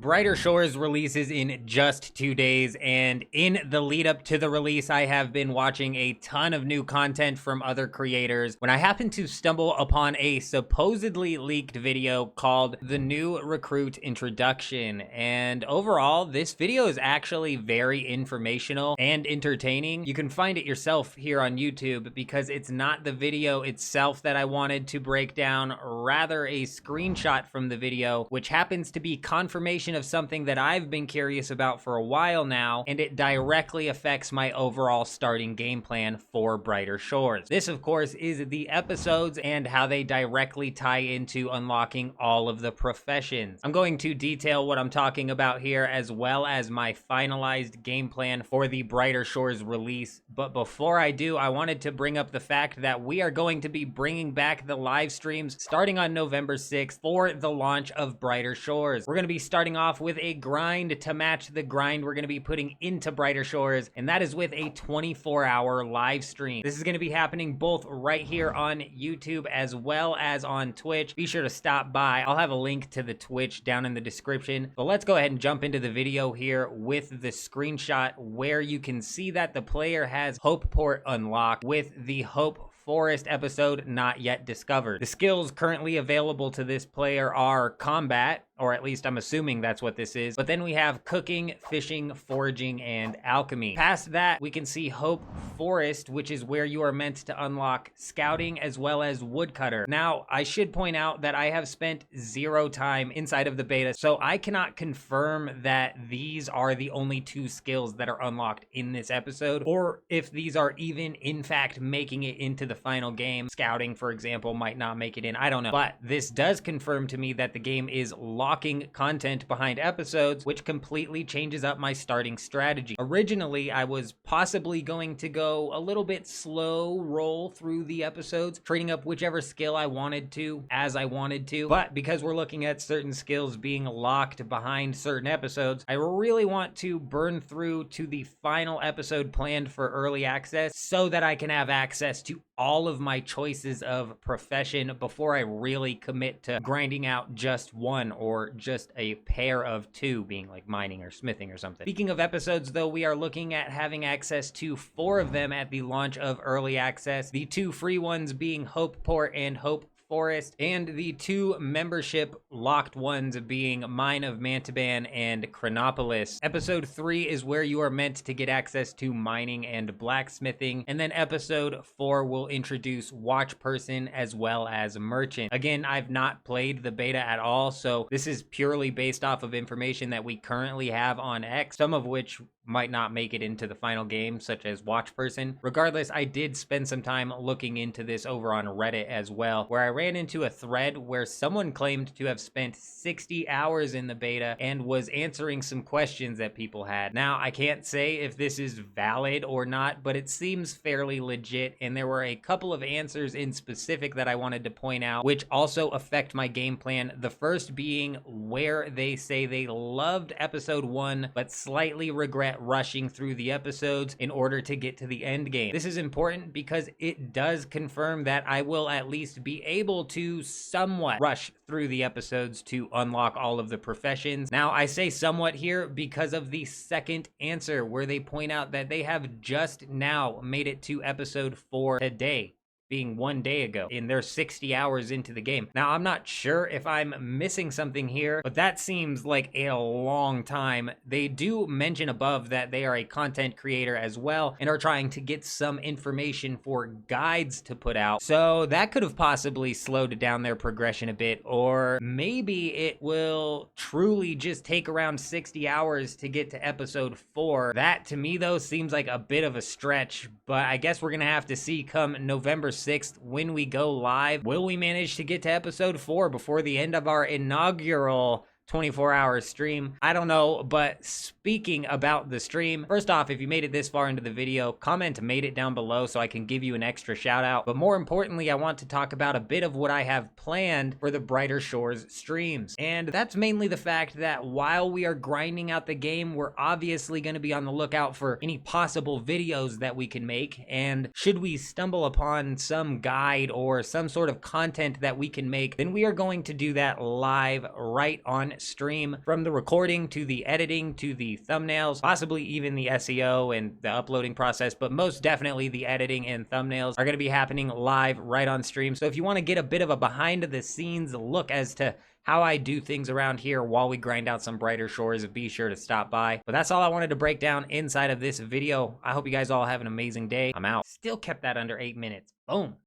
Brighter Shores releases in just 2 days, and in the lead up to the release, I have been watching a ton of new content from other creators when I happened to stumble upon a supposedly leaked video called The New Recruit Introduction. And overall, this video is actually very informational and entertaining. You can find it yourself here on YouTube because it's not the video itself that I wanted to break down, rather a screenshot from the video, which happens to be confirmation of something that I've been curious about for a while now, and it directly affects my overall starting game plan for Brighter Shores. This, of course, is the episodes and how they directly tie into unlocking all of the professions. I'm going to detail what I'm talking about here, as well as my finalized game plan for the Brighter Shores release. But before I do, I wanted to bring up the fact that we are going to be bringing back the live streams starting on November 6th for the launch of Brighter Shores. We're going to be starting off with a grind to match the grind we're going to be putting into Brighter Shores, and that is with a 24-hour live stream. This is going to be happening both right here on YouTube as well as on Twitch. Be sure to stop by. I'll have a link to the Twitch down in the description. But let's go ahead and jump into the video here with the screenshot where you can see that the player has Hope Port unlocked with the Hope Forest episode not yet discovered. The skills currently available to this player are combat, or at least I'm assuming that's what this is. But then we have cooking, fishing, foraging, and alchemy. Past that, we can see Hope Forest, which is where you are meant to unlock scouting as well as woodcutter. Now, I should point out that I have spent 0 time inside of the beta, so I cannot confirm that these are the only 2 skills that are unlocked in this episode, or if these are even in fact making it into the final game. Scouting, for example, might not make it in. I don't know. But this does confirm to me that the game is locking content behind episodes, which completely changes up my starting strategy. Originally, I was possibly going to go a little bit slow roll through the episodes, trading up whichever skill I wanted to as I wanted to. But because we're looking at certain skills being locked behind certain episodes, I really want to burn through to the final episode planned for early access so that I can have access to all of my choices of profession before I really commit to grinding out just one or just a pair of 2, being like mining or smithing or something. Speaking of episodes though, we are looking at having access to 4 of them at the launch of early access. The 2 free ones being Hope Port and Hope Forest, and the 2 membership locked ones being Mine of Mantaban and Chronopolis. Episode 3 is where you are meant to get access to mining and blacksmithing, and then episode 4 will introduce Watch Person as well as Merchant. Again, I've not played the beta at all, so this is purely based off of information that we currently have on X, some of which might not make it into the final game, such as Watch Person. Regardless, I did spend some time looking into this over on Reddit as well, where I ran into a thread where someone claimed to have spent 60 hours in the beta and was answering some questions that people had. Now, I can't say if this is valid or not, but it seems fairly legit, and there were a couple of answers in specific that I wanted to point out, which also affect my game plan. The first being where they say they loved episode 1, but slightly regret rushing through the episodes in order to get to the end game. This is important because it does confirm that I will at least be able to somewhat rush through the episodes to unlock all of the professions. Now, I say somewhat here because of the second answer where they point out that they have just now made it to episode 4 today, being 1 day ago, in their 60 hours into the game. Now, I'm not sure if I'm missing something here, but that seems like a long time. They do mention above that they are a content creator as well and are trying to get some information for guides to put out. So that could have possibly slowed down their progression a bit, or maybe it will truly just take around 60 hours to get to episode 4. That to me though seems like a bit of a stretch, but I guess we're gonna have to see come November 6th when we go live. Will we manage to get to episode 4 before the end of our inaugural 24-hour stream? I don't know, but speaking about the stream, first off, if you made it this far into the video, comment "made it" down below so I can give you an extra shout out. But more importantly, I want to talk about a bit of what I have planned for the Brighter Shores streams. And that's mainly the fact that while we are grinding out the game, we're obviously going to be on the lookout for any possible videos that we can make. And should we stumble upon some guide or some sort of content that we can make, then we are going to do that live right on on stream. From the recording to the editing to the thumbnails, possibly even the SEO and the uploading process, but most definitely the editing and thumbnails are going to be happening live right on stream. So if you want to get a bit of a behind the scenes look as to how I do things around here while we grind out some Brighter Shores, be sure to stop by. But that's all I wanted to break down inside of this video. I hope you guys all have an amazing day. I'm out. Still kept that under 8 minutes. Boom.